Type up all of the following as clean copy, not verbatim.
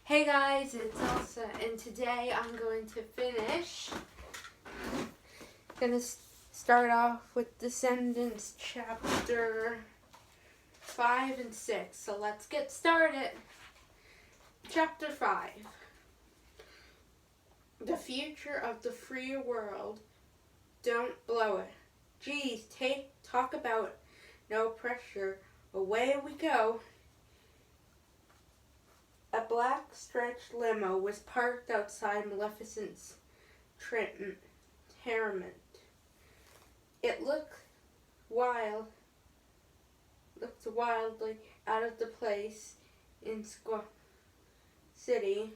Hey guys, it's Elsa, and today I'm going to start off with Descendants chapter 5 and 6. So let's get started. Chapter 5. The future of the free world. Don't blow it. Geez, talk about no pressure. Away we go. A black stretch limo was parked outside Maleficent's tenement. It looked wildly out of the place in Squaw City.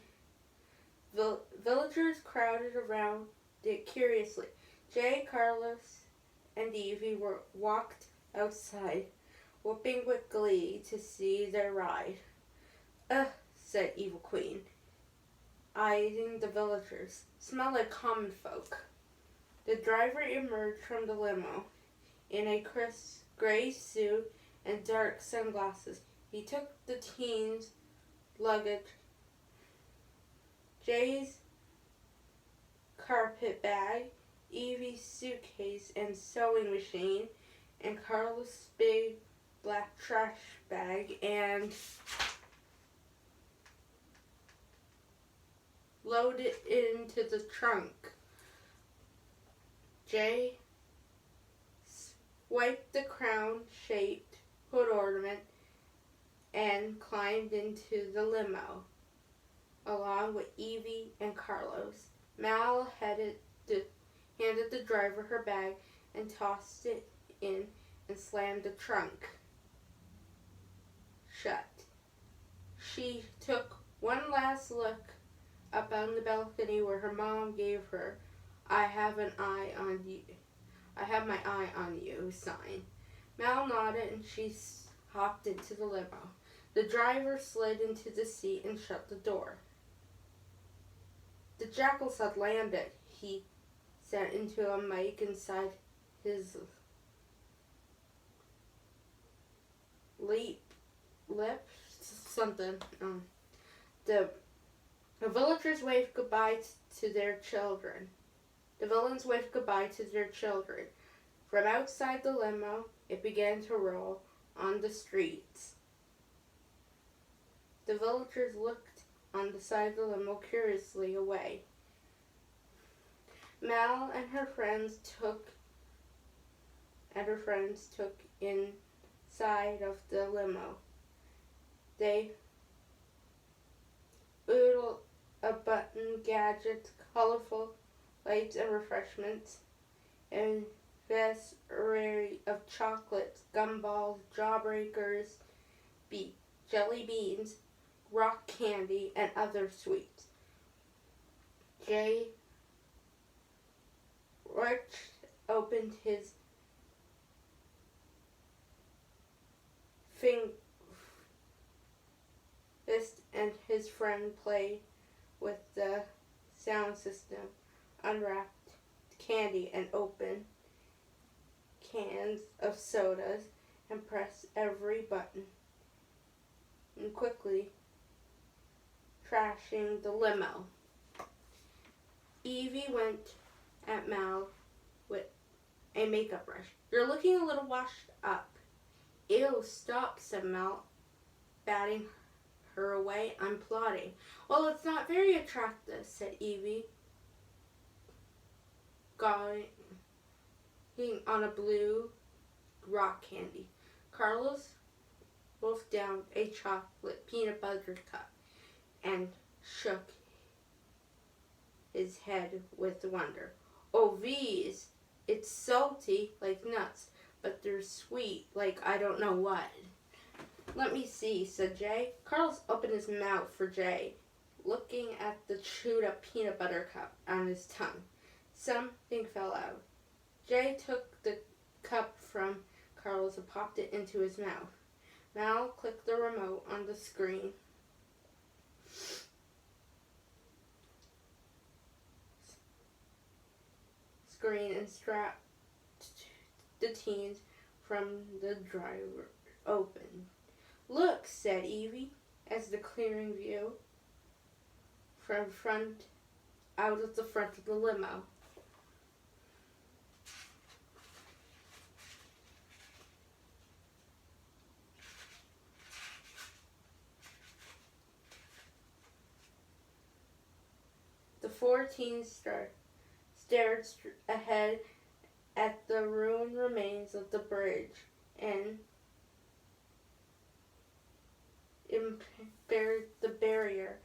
Villagers crowded around it curiously. Jay, Carlos, and Evie walked outside, whooping with glee to see their ride. Ugh, said Evil Queen, eyeing the villagers. Smell like common folk. The driver emerged from the limo in a crisp gray suit and dark sunglasses. He took the teens' luggage, Jay's carpet bag, Evie's suitcase and sewing machine, and Carlos' big black trash bag, and loaded into the trunk. Jay swiped the crown-shaped hood ornament and climbed into the limo, along with Evie and Carlos. Mal handed the driver her bag and tossed it in and slammed the trunk shut. She took one last look up on the balcony where her mom gave her I have my eye on you sign. Mal nodded and she hopped into the limo. The driver slid into the seat and shut the door. The jackals had landed, he said into a mic inside his The villagers waved goodbye to their children. The villains waved goodbye to their children. From outside the limo, it began to roll on the streets. The villagers looked on the side of the limo curiously away. Mal and her friends took inside of the limo. They oodled a button, gadgets, colorful lights and refreshments, and vast array of chocolates, gumballs, jawbreakers, jelly beans, rock candy, and other sweets. Jay opened his fist and his friend played with the sound system, unwrapped candy and opened cans of sodas and pressed every button and quickly trashing the limo. Evie went at Mal with a makeup brush. You're looking a little washed up. Ew, stop, said Mal, batting her away. I'm plotting. Well, it's not very attractive, said Evie, going on a blue rock candy. Carlos wolfed down a chocolate peanut butter cup and shook his head with wonder. Oh, V's, it's salty like nuts, but they're sweet like I don't know what. Let me see, said Jay. Carlos opened his mouth for Jay, looking at the chewed up peanut butter cup on his tongue. Something fell out. Jay took the cup from Carlos and popped it into his mouth. Mal clicked the remote on the screen. And strapped the teens from the driver open. Look, said Evie, as the clearing view out of the front of the limo. The four teens stared ahead at the ruined remains of the bridge and the barrier.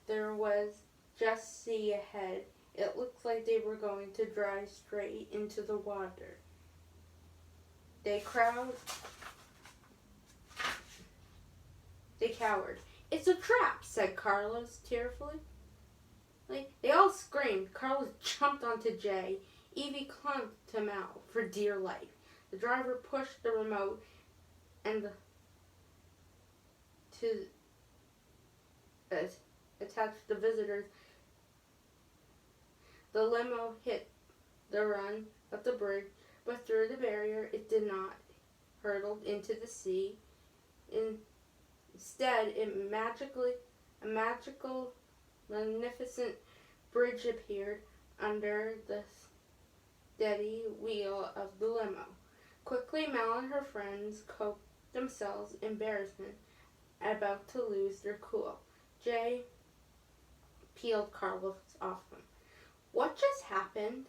There was just sea ahead. It looked like they were going to drive straight into the water. They cowered. "It's a trap," said Carlos tearfully. They all screamed. Carlos jumped onto Jay. Evie clung to Mal for dear life. The driver pushed the remote and to attach the visitors. The limo hit the run of the bridge, but through the barrier it did not. Hurtled into the sea. Instead, a magical, magnificent bridge appeared under the steady wheel of the limo. Quickly, Mal and her friends coped themselves embarrassment, about to lose their cool. Jay peeled Carlos off them. "What just happened?"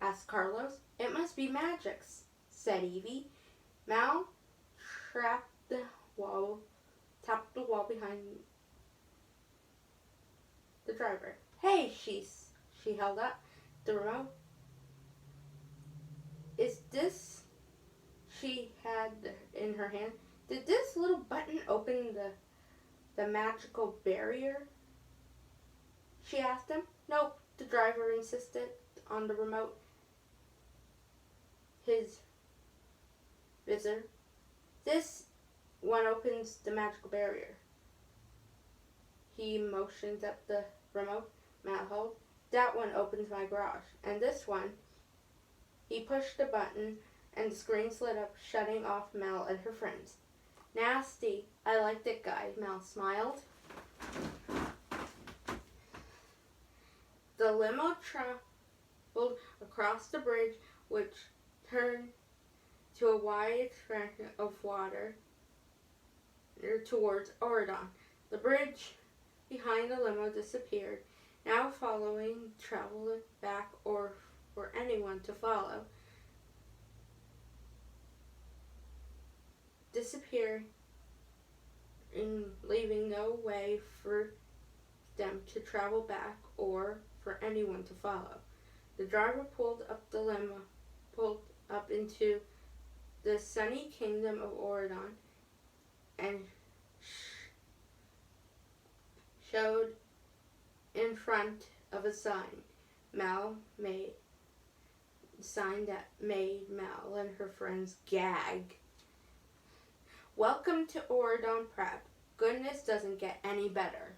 asked Carlos. "It must be magic," said Evie. Mal tapped the wall behind the driver. "Hey," she held up the remote. "Is this?" She had in her hand. "Did this little button open the magical barrier?" she asked him. "Nope," the driver insisted on the remote. His visitor. "This one opens the magical barrier." He motioned at the remote. Mal held. "That one opens my garage. And this one." He pushed the button and the screen slid up, shutting off Mal and her friends. "Nasty. I liked it, guys," Mal smiled. The limo traveled across the bridge, which turned to a wide expanse of water towards Oregon. The bridge behind the limo disappeared, now following travel back or for anyone to follow. Disappeared, leaving no way for them to travel back or for anyone to follow. The driver pulled up into the sunny kingdom of Oregon and showed in front of a sign that made Mal and her friends gag. "Welcome to Oregon Prep. Goodness doesn't get any better."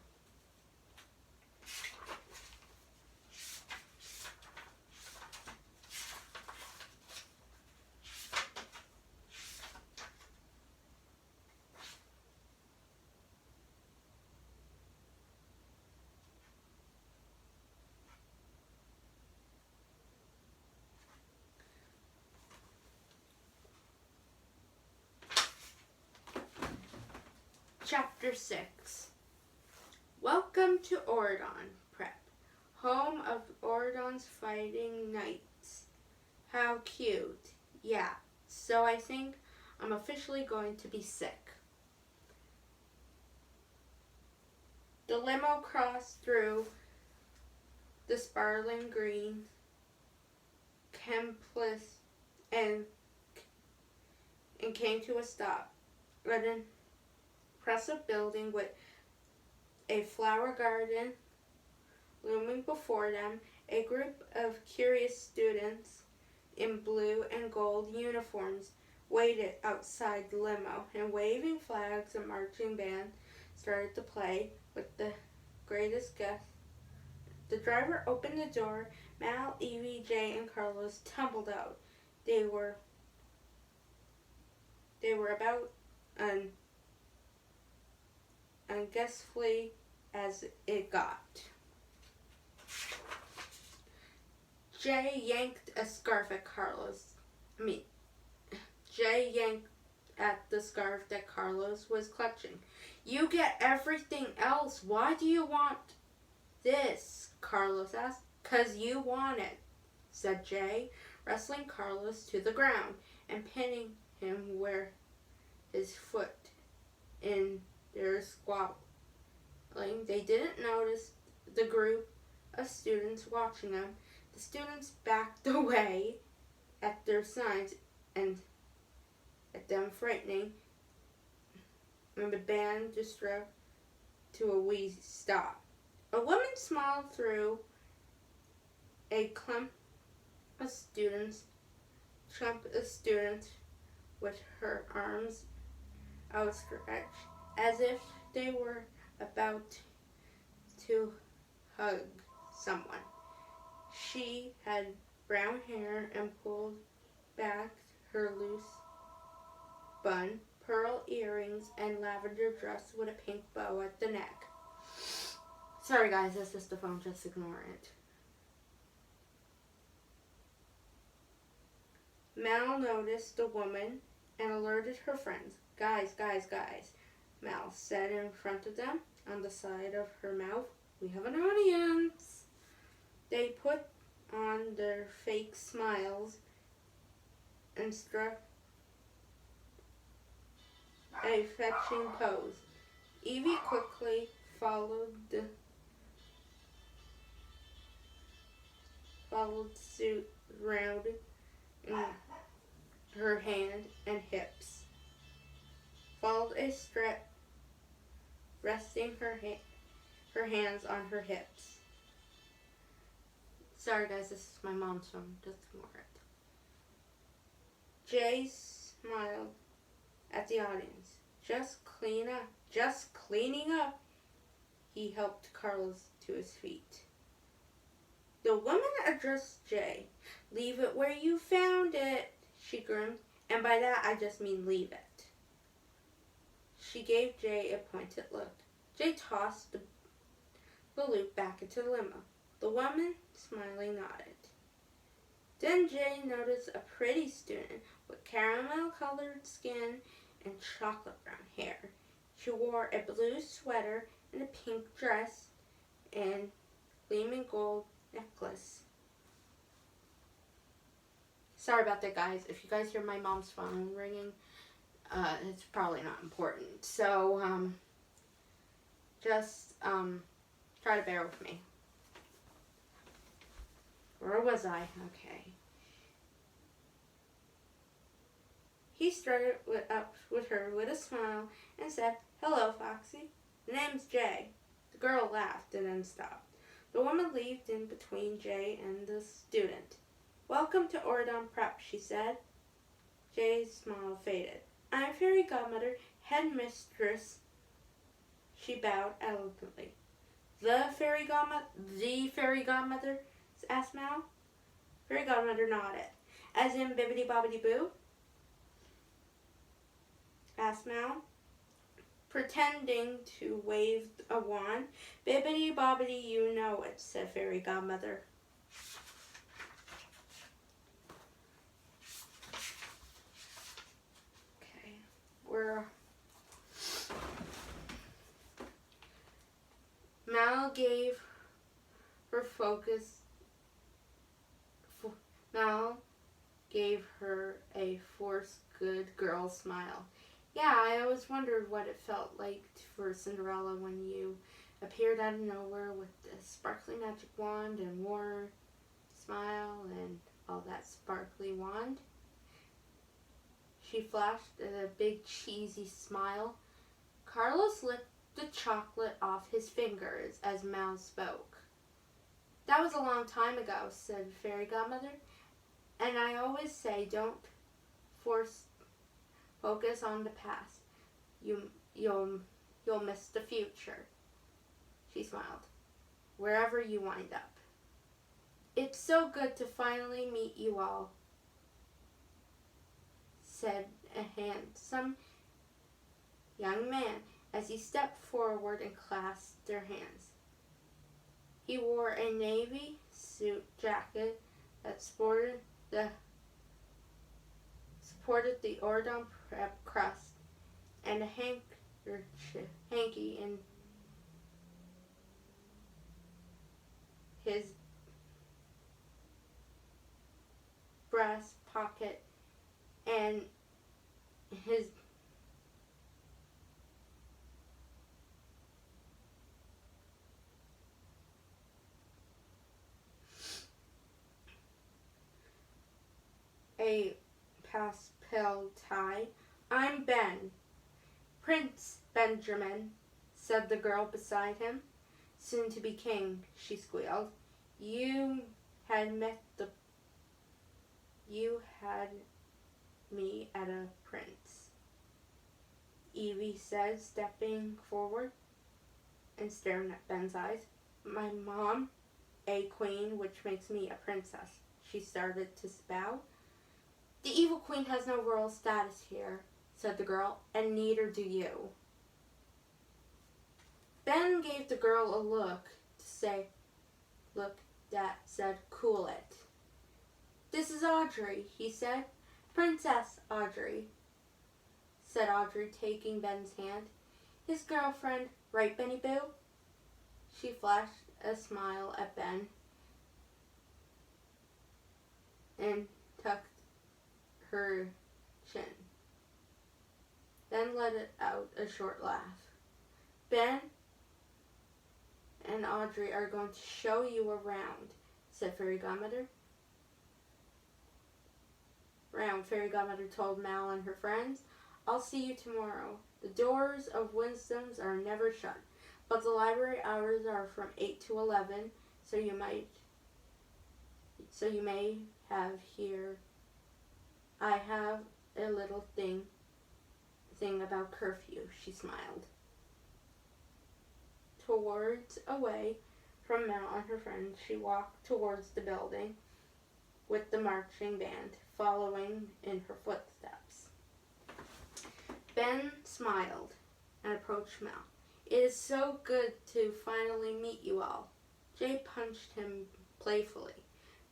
Chapter 6. Welcome to Oregon Prep, home of Oregon's fighting knights. How cute. Yeah, so I think I'm officially going to be sick. The limo crossed through the sparkling green campus and came to a stop at an impressive building with a flower garden looming before them. A group of curious students in blue and gold uniforms waited outside the limo, and waving flags and marching band started to play with the greatest guest. The driver opened the door. Mal, Evie, Jay, and Carlos tumbled out. They were about unguessfully as it got. Jay yanked a scarf at Jay yanked at the scarf that Carlos was clutching. You get everything else. Why do you want this? Carlos asked. 'Cause you want it, said Jay, wrestling Carlos to the ground and pinning him where his foot in their squabbling. They didn't notice the group of students watching them. The students backed away at their signs and at them frightening, and the band just drove to a wee stop. A woman smiled through a clump of students with her arms outstretched as if they were about to hug someone. She had brown hair and pulled back her loose bun, pearl earrings, and lavender dress with a pink bow at the neck. Sorry guys, that's just the phone, just ignore it. Mal noticed the woman and alerted her friends. Guys, Mal said in front of them, on the side of her mouth. We have an audience. They put on their fake smiles and struck a fetching pose. Evie quickly followed suit round in her hand and hips. Followed a strut, resting her hands on her hips. Sorry guys, this is my mom's phone. Just ignore it. Jay smiled at the audience. Just cleaning up. He helped Carlos to his feet. The woman addressed Jay. Leave it where you found it, she grinned. And by that, I just mean leave it. She gave Jay a pointed look. Jay tossed the loop back into the limo. The woman, smiling, nodded. Then Jay noticed a pretty student with caramel-colored skin and chocolate brown hair. She wore a blue sweater and a pink dress and gleaming gold necklace. Sorry about that, guys. If you guys hear my mom's phone ringing, it's probably not important. So, just try to bear with me. Where was I? Okay. He strutted up with her with a smile and said, Hello, Foxy. The name's Jay. The girl laughed and then stopped. The woman leaped in between Jay and the student. Welcome to Oridon Prep, she said. Jay's smile faded. I'm Fairy Godmother, headmistress. She bowed elegantly. The fairy godmother? Asked Mal. Fairy Godmother nodded. As in Bibbidi Bobbidi Boo? Asked Mal, pretending to wave a wand. Bibbidi Bobbidi, you know it, said Fairy Godmother. Okay, Mal gave her a forced good girl smile. Yeah, I always wondered what it felt like for Cinderella when you appeared out of nowhere with this sparkly magic wand and wore smile and all that sparkly wand. She flashed a big cheesy smile. Carlos licked the chocolate off his fingers as Mal spoke. That was a long time ago, said Fairy Godmother. And I always say don't focus on the past. You'll miss the future. She smiled. Wherever you wind up. It's so good to finally meet you all, said a handsome young man as he stepped forward and clasped their hands. He wore a navy suit jacket that supported the Ordon Prep crust and a hanky in his breast pocket and his a pastel tie. I'm Ben. Prince Benjamin, said the girl beside him. Soon to be king, she squealed. You had me at a prince, Evie said, stepping forward and staring at Ben's eyes. My mom, a queen, which makes me a princess. She started to bow. The evil queen has no royal status here, said the girl, and neither do you. Ben gave the girl a look that said, cool it. This is Audrey, he said. Princess Audrey, said Audrey, taking Ben's hand. His girlfriend, right, Benny Boo? She flashed a smile at Ben and tucked her chin, then let out a short laugh. Ben and Audrey are going to show you around, said Fairy Godmother. Fairy Godmother told Mal and her friends. I'll see you tomorrow. The doors of Wisdom's are never shut, but the library hours are from 8 to 11, so you may have here. I have a little thing about curfew, she smiled. Away from Mal and her friends, she walked towards the building with the marching band following in her footsteps. Ben smiled and approached Mal. It is so good to finally meet you all. Jay punched him playfully.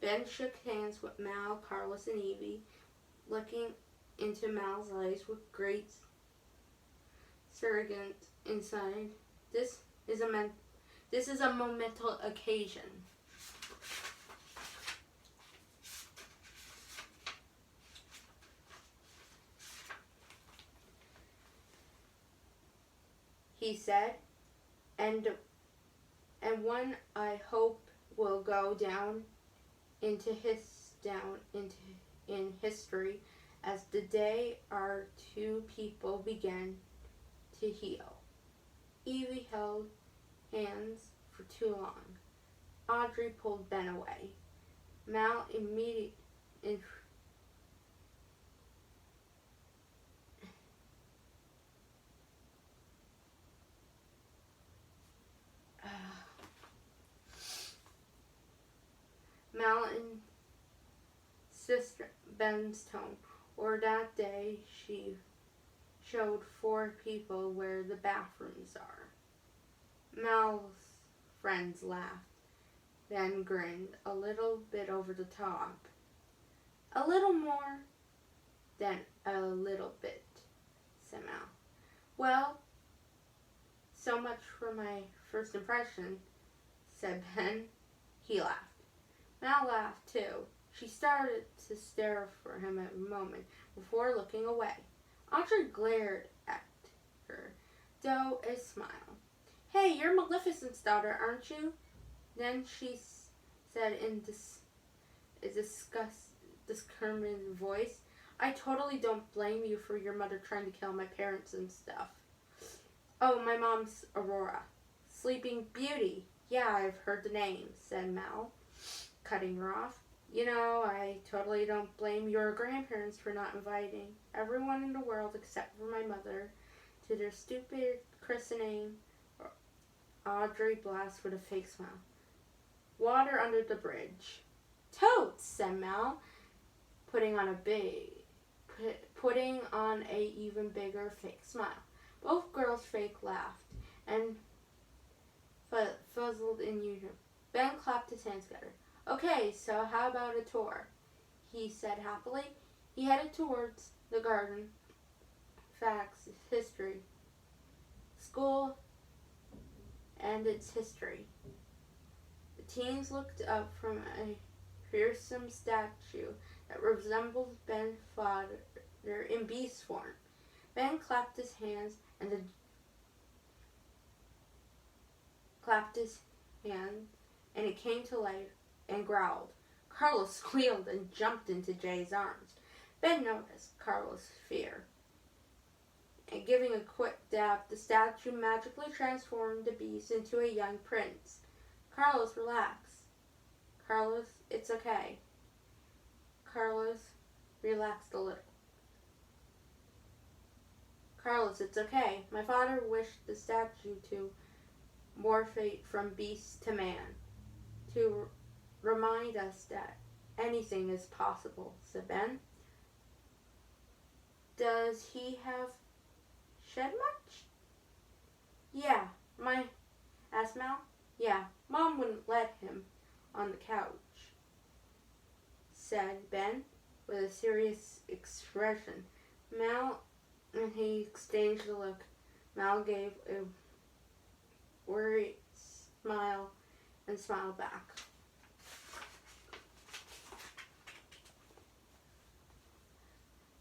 Ben shook hands with Mal, Carlos, and Evie, looking into Mal's eyes with great surrogate inside. This is a momentous occasion. He said, and one I hope will go down in history as the day our two people began to heal. Evie held hands for too long. Audrey pulled Ben away. Mal immediately Mal insisted Ben's tone, or that day she showed 4 people where the bathrooms are. Mal's friends laughed, then grinned a little bit over the top. A little more than a little bit, said Mal. Well, so much for my first impression, said Ben. He laughed. Mal laughed too. She started to stare for him a moment before looking away. Audrey glared at her, though a smile. Hey, you're Maleficent's daughter, aren't you? Then she said in a discordant voice, I totally don't blame you for your mother trying to kill my parents and stuff. Oh, my mom's Aurora. Sleeping Beauty. Yeah, I've heard the name, said Mal, cutting her off. You know, I totally don't blame your grandparents for not inviting everyone in the world except for my mother to their stupid christening. Audrey blasted with a fake smile. Water under the bridge. Totes, said Mal, putting on a even bigger fake smile. Both girls fake laughed and fuzzled in unison. Ben clapped his hands together. Okay, so how about a tour? He said happily. He headed towards the garden, facts, history, school, and its history. The teens looked up from a fearsome statue that resembled Ben's father in beast form. Ben clapped his hands and it came to life and growled. Carlos squealed and jumped into Jay's arms. Ben noticed Carlos' fear, and giving a quick dab, the statue magically transformed the beast into a young prince. Carlos, relax. Carlos, it's okay. Carlos relaxed a little. Carlos, it's okay. My father wished the statue to morph from beast to man, to remind us that anything is possible, said Ben. Does he have shed much? Yeah, asked Mal. Yeah, Mom wouldn't let him on the couch, said Ben with a serious expression. Mal and he exchanged a look. Mal gave a worried smile and smiled back.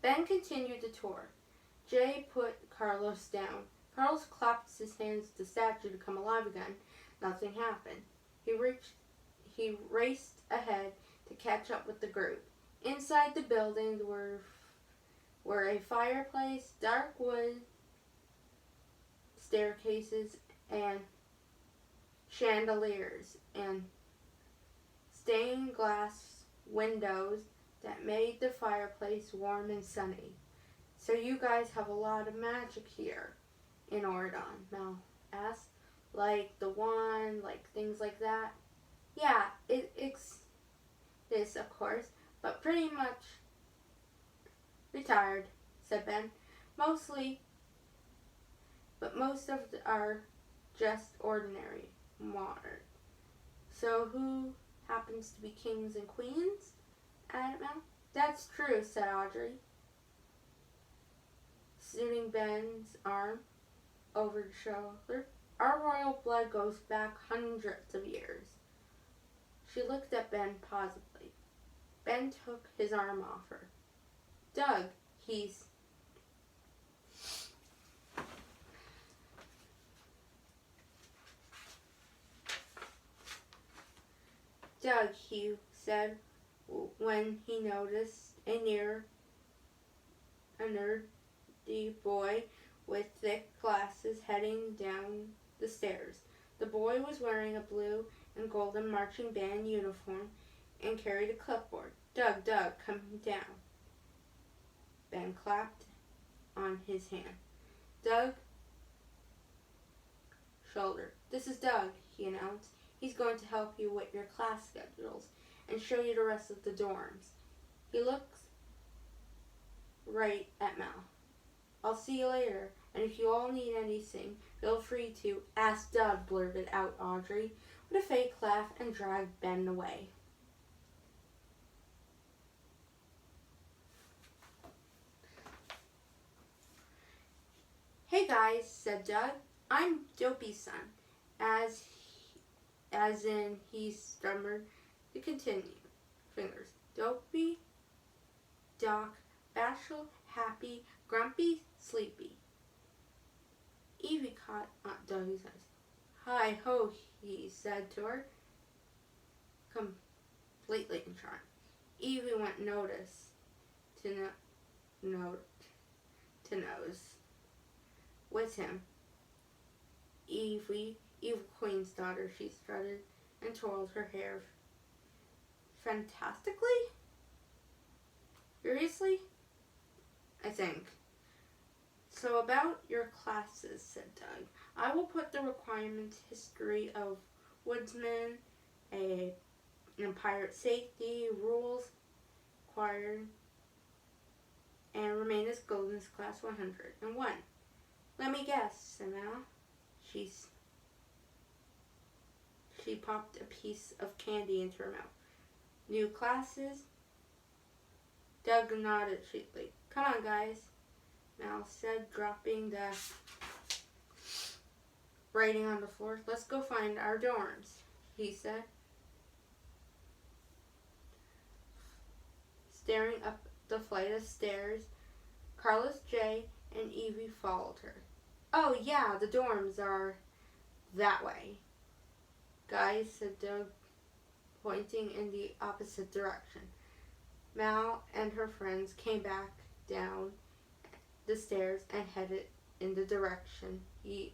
Ben continued the tour. Jay put Carlos down. Carlos clapped his hands to the statue to come alive again. Nothing happened. He raced ahead to catch up with the group. Inside the building were a fireplace, dark wood staircases, and chandeliers, and stained glass windows that made the fireplace warm and sunny. So you guys have a lot of magic here in Oridon, Mal asked. Like the wand, like things like that? Yeah, it exists, of course, but pretty much retired, said Ben. Most of are just ordinary, modern. So who happens to be kings and queens? Added Mel. That's true, said Audrey, suiting Ben's arm over the shoulder. Our royal blood goes back hundreds of years. She looked at Ben positively. Ben took his arm off her. Doug, he said when he noticed a nerdy boy with thick glasses heading down the stairs. The boy was wearing a blue and golden marching band uniform and carried a clipboard. Doug, come down. Ben clapped on his hand. Doug shoulder. This is Doug, he announced. He's going to help you with your class schedules and show you the rest of the dorms. He looks right at Mal. I'll see you later, and if you all need anything, feel free to ask Doug, blurted out Audrey with a fake laugh and dragged Ben away. Hey guys, said Doug. I'm Dopey's son, as in he stammered to continue. Fingers. Dopey, Doc, Bashful, Happy, Grumpy, Sleepy. Evie caught Aunt Doug's eyes. Hi ho, he said to her, completely in charm. Evie went nose with him. Evie Queen's daughter, she strutted and twirled her hair fantastically. Seriously? I think. So about your classes, said Doug. I will put the requirements, history of woodsmen, and pirate safety, rules required, and remain as gold in class 101. Let me guess, said Mal. She popped a piece of candy into her mouth. New classes? Doug nodded sweetly. Come on, guys, Mal said, dropping the writing on the floor. Let's go find our dorms, he said. Staring up the flight of stairs, Carlos, Jay, and Evie followed her. Oh, yeah, the dorms are that way, guys, said Doug, pointing in the opposite direction. Mal and her friends came back down the stairs and headed in the direction he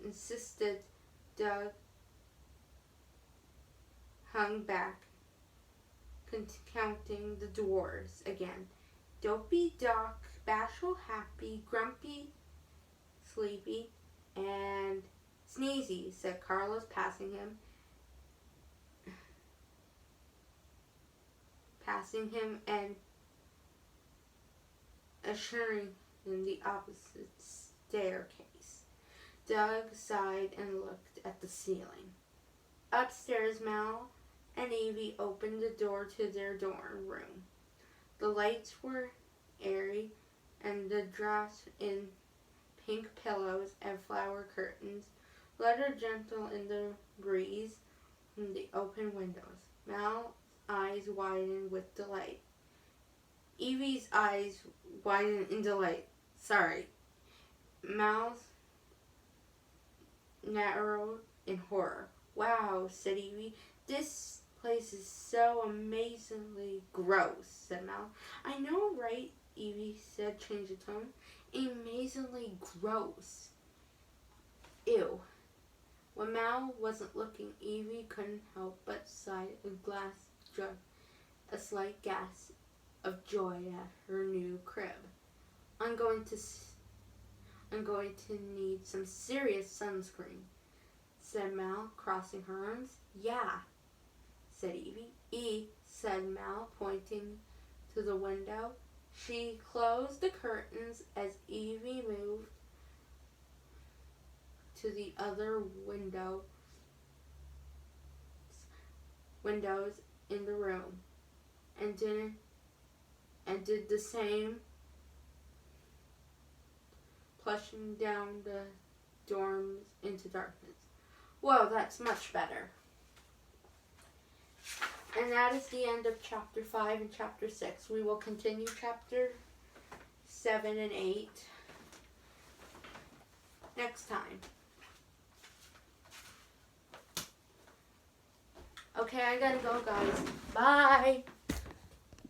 insisted. Doug hung back, counting the doors again. Dopey, Doc, Bashful, Happy, Grumpy, Sleepy, and Sneezy, said Carlos, passing him and assuring in the opposite staircase. Doug sighed and looked at the ceiling. Upstairs, Mal and Evie opened the door to their dorm room. The lights were airy, and the drafts in pink pillows and flower curtains fluttered gentle in the breeze from the open windows. Mal's eyes widened with delight. Evie's eyes widened in delight. Mal's narrowed in horror. Wow, said Evie. This place is so amazingly gross, said Mal. I know, right? Evie said, changing tone. Amazingly gross. Ew. When Mal wasn't looking, Evie couldn't help but sigh a slight gasp of joy at her new crib. I'm going to need some serious sunscreen, said Mal, crossing her arms. Yeah, said Evie. Said Mal, pointing to the window. She closed the curtains as Evie moved to the other windows in the room and did the same, plunging down the dorms into darkness. Whoa, that's much better. And that is the end of chapter 5 and chapter 6. We will continue chapter 7 and 8 next time. Okay, I gotta go, guys. Bye.